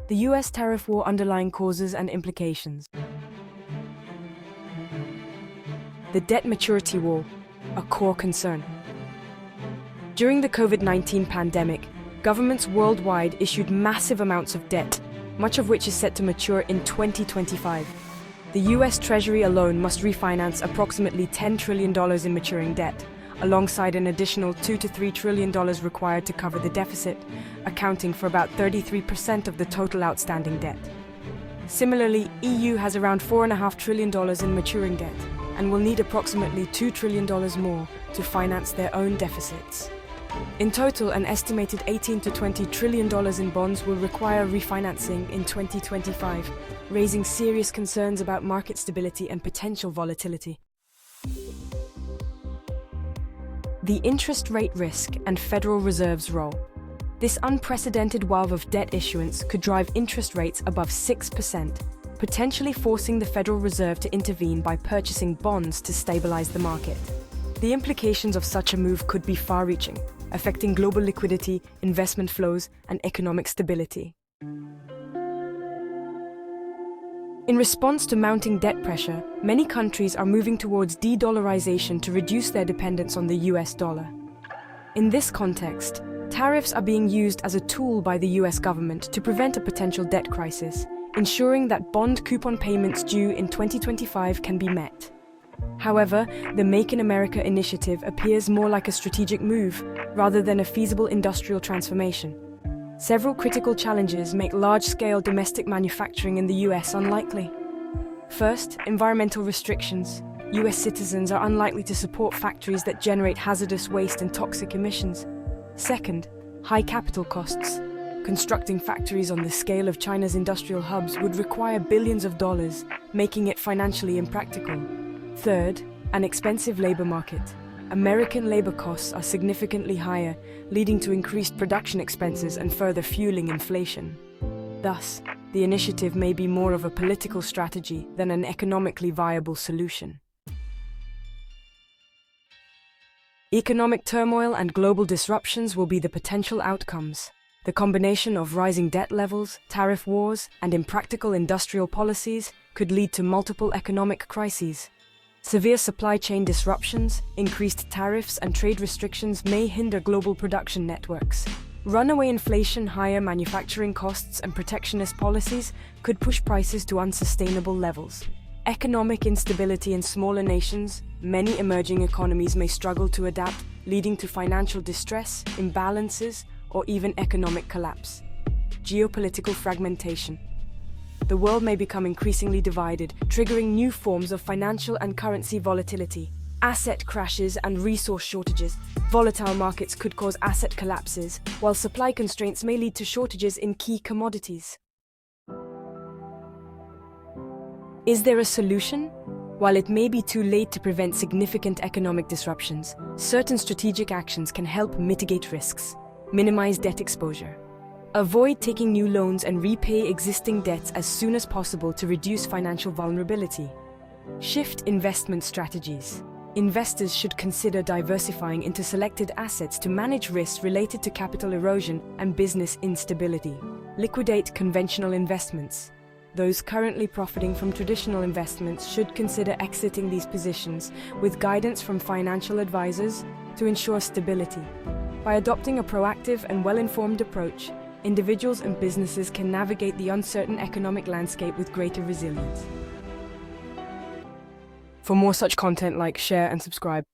The US tariff war underlying causes and implications. The debt maturity wall, a core concern. During the COVID-19 pandemic, governments worldwide issued massive amounts of debt, much of which is set to mature in 2025. The US Treasury alone must refinance approximately $10 trillion in maturing debt, alongside an additional $2 to $3 trillion required to cover the deficit, accounting for about 33% of the total outstanding debt. Similarly, EU has around $4.5 trillion in maturing debt and will need approximately $2 trillion more to finance their own deficits. In total, an estimated $18 to $20 trillion in bonds will require refinancing in 2025, raising serious concerns about market stability and potential volatility. The interest rate risk and Federal Reserve's role. This unprecedented wave of debt issuance could drive interest rates above 6%, potentially forcing the Federal Reserve to intervene by purchasing bonds to stabilize the market. The implications of such a move could be far-reaching, affecting global liquidity, investment flows, and economic stability. In response to mounting debt pressure, many countries are moving towards de-dollarization to reduce their dependence on the US dollar. In this context, tariffs are being used as a tool by the US government to prevent a potential debt crisis, ensuring that bond coupon payments due in 2025 can be met. However, the Make in America initiative appears more like a strategic move rather than a feasible industrial transformation. Several critical challenges make large-scale domestic manufacturing in the US unlikely. First, environmental restrictions. US citizens are unlikely to support factories that generate hazardous waste and toxic emissions. Second, high capital costs. Constructing factories on the scale of China's industrial hubs would require billions of dollars, making it financially impractical. Third, an expensive labor market. American labor costs are significantly higher, leading to increased production expenses and further fueling inflation. Thus, the initiative may be more of a political strategy than an economically viable solution. Economic turmoil and global disruptions will be the potential outcomes. The combination of rising debt levels, tariff wars, and impractical industrial policies could lead to multiple economic crises. Severe supply chain disruptions, increased tariffs, and trade restrictions may hinder global production networks. Runaway inflation, higher manufacturing costs, and protectionist policies could push prices to unsustainable levels. Economic instability in smaller nations, many emerging economies may struggle to adapt, leading to financial distress, imbalances, or even economic collapse. Geopolitical fragmentation. The world may become increasingly divided, triggering new forms of financial and currency volatility. Asset crashes and resource shortages. Volatile markets could cause asset collapses, while supply constraints may lead to shortages in key commodities. Is there a solution? While it may be too late to prevent significant economic disruptions, certain strategic actions can help mitigate risks. Minimize debt exposure. Avoid taking new loans and repay existing debts as soon as possible to reduce financial vulnerability. Shift investment strategies. Investors should consider diversifying into selected assets to manage risks related to capital erosion and business instability. Liquidate conventional investments. Those currently profiting from traditional investments should consider exiting these positions with guidance from financial advisors to ensure stability. By adopting a proactive and well-informed approach, individuals and businesses can navigate the uncertain economic landscape with greater resilience. For more such content, like, share, and subscribe.